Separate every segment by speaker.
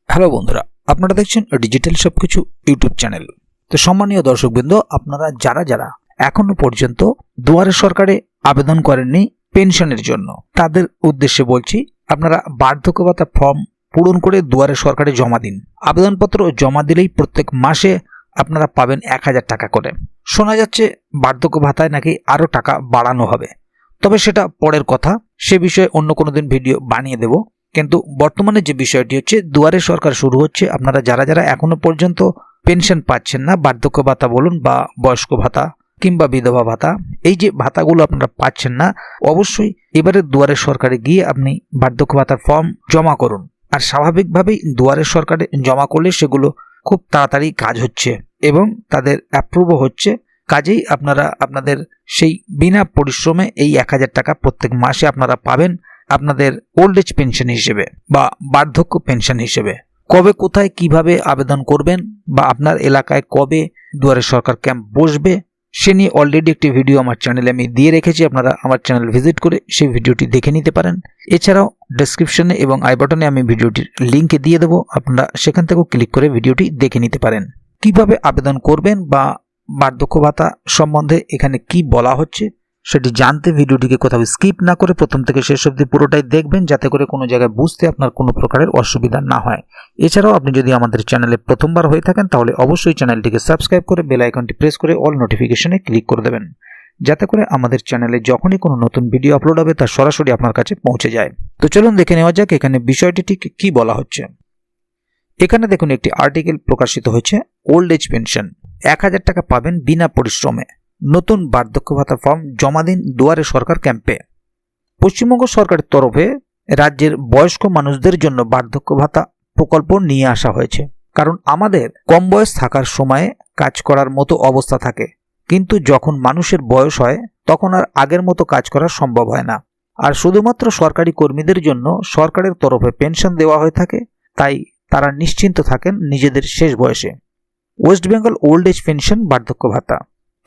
Speaker 1: Hello বন্ধুরা, আপনারা দেখছেন ডিজিটাল সবকিছু ইউটিউব চ্যানেল। তো সম্মানীয় দর্শকবৃন্দ, আপনারা যারা এখনো পর্যন্ত দুয়ারে সরকারে আবেদন করেননি পেনশনের জন্য, তাদের উদ্দেশ্যে বলছি, আপনারা বার্ধক্য ভাতা ফর্ম পূরণ করে দুয়ারে সরকারে জমা দিন। আবেদনপত্র জমা দিলেই প্রত্যেক মাসে আপনারা পাবেন 1000 টাকা করে। শোনা যাচ্ছে বার্ধক্য ভাতায় নাকি আরও টাকা বাড়ানো হবে, তবে সেটা পরের কথা, সে বিষয়ে অন্য কোনো দিন ভিডিও বানিয়ে দেব। কিন্তু বর্তমানে যে বিষয়টি হচ্ছে, দুয়ারে সরকার শুরু হচ্ছে। আপনারা যারা এখনো পর্যন্ত পেনশন পাচ্ছেন না, বার্ধক্য ভাতা বলুন বা বয়স্ক ভাতা কিংবা বিধবা ভাতা, এই যে ভাতাগুলো আপনারা পাচ্ছেন না, অবশ্যই এবারে দুয়ারে সরকারে গিয়ে আপনি বার্ধক্য ভাতার ফর্ম জমা করুন। আর স্বাভাবিকভাবেই দুয়ারে সরকারে জমা করলে সেগুলো খুব তাড়াতাড়ি কাজ হচ্ছে এবং তাদের অ্যাপ্রুভও হচ্ছে। কাজেই আপনারা আপনাদের সেই বিনা পরিশ্রমে এই 1000 টাকা প্রত্যেক মাসে আপনারা পাবেন আপনাদের ওল্ড এজ পেনশন হিসেবে বা বার্ধক্য পেনশন হিসেবে। কবে, কোথায়, কিভাবে আবেদন করবেন বা আপনার এলাকায় কবে দুয়ারে সরকার ক্যাম্প বসবে, সে নিয়ে অলরেডি একটি ভিডিও আমার চ্যানেলে আমি দিয়ে রেখেছি। আপনারা আমার চ্যানেল ভিজিট করে সেই ভিডিওটি দেখে নিতে পারেন। এছাড়াও ডেসক্রিপশনে এবং আই বাটনে আমি ভিডিওটির লিঙ্ক দিয়ে দেবো, আপনারা সেখান থেকেও ক্লিক করে ভিডিওটি দেখে নিতে পারেন। কিভাবে আবেদন করবেন বা বার্ধক্য ভাতা সম্বন্ধে এখানে কি বলা হচ্ছে সেটি জানতে ভিডিওটিকে কোথাও স্কিপ না করে প্রথম থেকে শেষ অবধি পুরোটাই দেখবেন, যাতে করে কোনো জায়গায় বুঝতে আপনার কোনো প্রকারের অসুবিধা না হয়। এছাড়াও আপনি যদি আমাদের চ্যানেলে প্রথমবার হয়ে থাকেন, তাহলে অবশ্যই চ্যানেলটিকে সাবস্ক্রাইব করে বেল আইকনটি প্রেস করে অল নোটিফিকেশনে ক্লিক করে দেবেন, যাতে করে আমাদের চ্যানেলে যখনই কোনো নতুন ভিডিও আপলোড হবে তা সরাসরি আপনার কাছে পৌঁছে যায়। তো চলুন দেখে নেওয়া যাক এখানে বিষয়টি ঠিক কী বলা হচ্ছে। এখানে দেখুন একটি আর্টিকেল প্রকাশিত হয়েছে, ওল্ড এজ পেনশন 1000 টাকা পাবেন বিনা পরিশ্রমে, নতুন বার্ধক্য ভাতা ফর্ম জমা দিন দুয়ারে সরকার ক্যাম্পে। পশ্চিমবঙ্গ সরকারের তরফে রাজ্যের বয়স্ক মানুষদের জন্য বার্ধক্য ভাতা প্রকল্প নিয়ে আসা হয়েছে। কারণ আমাদের কম বয়স থাকার সময়ে কাজ করার মতো অবস্থা থাকে, কিন্তু যখন মানুষের বয়স হয় তখন আর আগের মতো কাজ করা সম্ভব হয় না। আর শুধুমাত্র সরকারি কর্মীদের জন্য সরকারের তরফে পেনশন দেওয়া হয়ে থাকে, তাই তারা নিশ্চিন্ত থাকেন নিজেদের শেষ বয়সে। West Bengal old age pension বার্ধক্য ভাতা।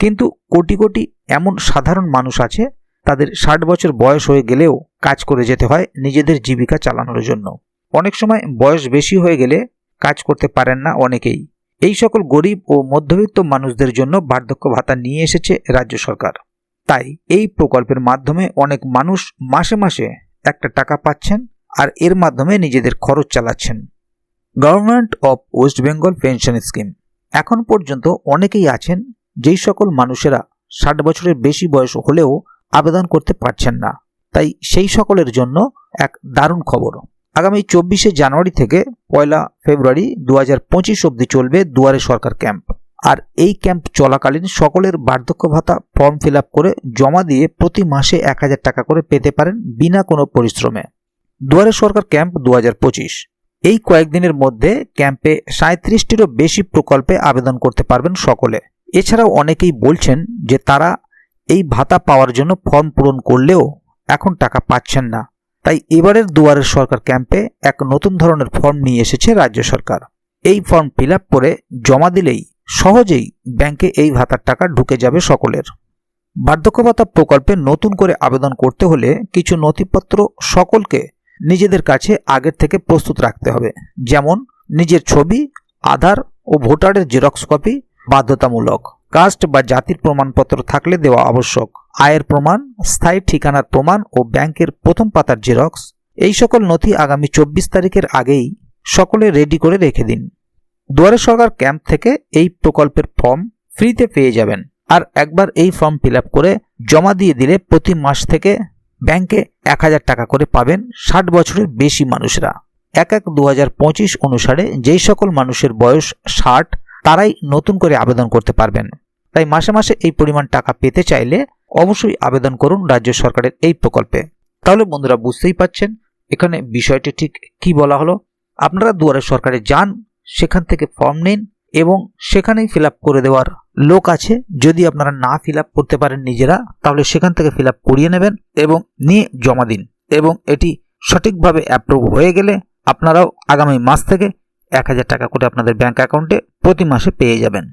Speaker 1: কিন্তু কোটি কোটি এমন সাধারণ মানুষ আছে, তাদের 60 বছর বয়স হয়ে গেলেও কাজ করে যেতে হয় নিজেদের জীবিকা চালানোর জন্য। অনেক সময় বয়স বেশি হয়ে গেলে কাজ করতে পারেন না অনেকেই। এই সকল গরিব ও মধ্যবিত্ত মানুষদের জন্য বার্ধক্য ভাতা নিয়ে এসেছে রাজ্য সরকার। তাই এই প্রকল্পের মাধ্যমে অনেক মানুষ মাসে মাসে একটা টাকা পাচ্ছেন আর এর মাধ্যমে নিজেদের খরচ চালাচ্ছেন। Government of West Bengal pension scheme. এখন পর্যন্ত অনেকেই আছেন যেই সকল মানুষেরা 60 বছরের বেশি বয়স হলেও আবেদন করতে পারছেন না। তাই সেই সকলের জন্য এক দারুণ খবর। আগামী 24শে জানুয়ারি থেকে 1 ফেব্রুয়ারি 2025 অবধি চলবে দুয়ারে সরকার ক্যাম্প। আর এই ক্যাম্প চলাকালীন সকলের বার্ধক্য ভাতা ফর্ম ফিল আপ করে জমা দিয়ে প্রতি মাসে 1000 টাকা করে পেতে পারেন বিনা কোনো পরিশ্রমে। দুয়ারে সরকার ক্যাম্প 2025। এই কয়েকদিনের মধ্যে ক্যাম্পে 37টিরও বেশি প্রকল্পে আবেদন করতে পারবেন সকলে। এছাড়াও অনেকেই বলছেন যে তারা এই ভাতা পাওয়ার জন্য ফর্ম পূরণ করলেও এখন টাকা পাচ্ছেন না। তাই এবারের দুয়ারের সরকার ক্যাম্পে এক নতুন ধরনের ফর্ম নিয়ে এসেছে রাজ্য সরকার। এই ফর্ম ফিল আপ করে জমা দিলেই সহজেই ব্যাংকে এই ভাতার টাকা ঢুকে যাবে সকলের। বার্ধক্য ভাতা প্রকল্পে নতুন করে আবেদন করতে হলে কিছু নথিপত্র সকলকে নিজেদের কাছে আগের থেকে প্রস্তুত রাখতে হবে, যেমন নিজের ছবি, আধার ও ভোটারের জেরক্স কপি বাধ্যতামূলক, কাস্ট বা জাতির প্রমাণপত্র থাকলে দেওয়া আবশ্যক, আয়ের প্রমাণ, স্থায়ী ঠিকানার প্রমাণ ও ব্যাংকের প্রথম পাতার জেরক্স। এই সকল নথি আগামী 24 তারিখের আগেই সকলে রেডি করে রেখে দিন। দুয়ারে সরকার ক্যাম্প থেকে এই প্রকল্পের ফর্ম ফ্রিতে পেয়ে যাবেন। আর একবার এই ফর্ম ফিল আপ করে জমা দিয়ে দিলে প্রতি মাস থেকে ব্যাংকে 1000 টাকা করে পাবেন 60 বছরের বেশি মানুষরা। 1/1/2025 অনুসারে যেই সকল মানুষের বয়স 60 তারাই নতুন করে আবেদন করতে পারবেন। তাই মাসে মাসে এই পরিমাণ টাকা পেতে চাইলে অবশ্যই আবেদন করুন রাজ্য সরকারের এই প্রকল্পে। তাহলে বন্ধুরা বুঝতেই পাচ্ছেন এখানে বিষয়টি ঠিক কি বলা হলো। আপনারা দুয়ারে সরকারে যান, সেখান থেকে ফর্ম নিন এবং সেখানেই ফিল আপ করে দেওয়ার লোক আছে। যদি আপনারা না ফিল আপ করতে পারেন নিজেরা, তাহলে সেখান থেকে ফিল আপ করিয়ে নেবেন এবং নিয়ে জমা দিন, এবং এটি সঠিকভাবে অ্যাপ্রুভ হয়ে গেলে আপনারাও আগামী মাস থেকে 1000 টাকা করে আপনাদের ব্যাংক অ্যাকাউন্টে প্রতি মাসে পেয়ে যাবেন।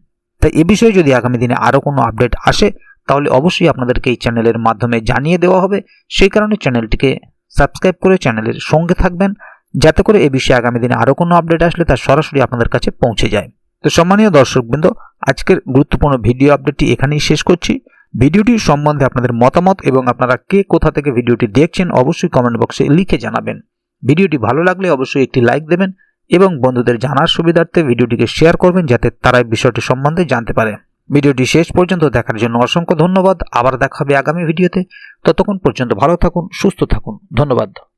Speaker 1: তাই এ বিষয়ে যদি আগামী দিনে আরও কোনো আপডেট আসে, তাহলে অবশ্যই আপনাদেরকে এই চ্যানেলের মাধ্যমে জানিয়ে দেওয়া হবে। সেই কারণে চ্যানেলটিকে সাবস্ক্রাইব করে চ্যানেলের সঙ্গে থাকবেন, যাতে করে এই বিষয়ে আগামী দিনে আরও কোনো আপডেট আসলে তা সরাসরি আপনাদের কাছে পৌঁছে যায়। তো সম্মানীয় দর্শকবৃন্দ, আজকের গুরুত্বপূর্ণ ভিডিও আপডেটটি এখানেই শেষ করছি। ভিডিওটি সম্বন্ধে আপনাদের মতামত এবং আপনারা কে কোথা থেকে ভিডিওটি দেখছেন অবশ্যই কমেন্ট বক্সে লিখে জানাবেন। ভিডিওটি ভালো লাগলে অবশ্যই একটি লাইক দেবেন এবং বন্ধুদের জানার সুবিধার্থে ভিডিওটিকে শেয়ার করবেন যাতে তারা এই বিষয়টি সম্বন্ধে জানতে পারে। ভিডিওটি শেষ পর্যন্ত দেখার জন্য অসংখ্য ধন্যবাদ। আবার দেখা হবে আগামী ভিডিওতে। ততক্ষণ পর্যন্ত ভালো থাকুন, সুস্থ থাকুন। ধন্যবাদ।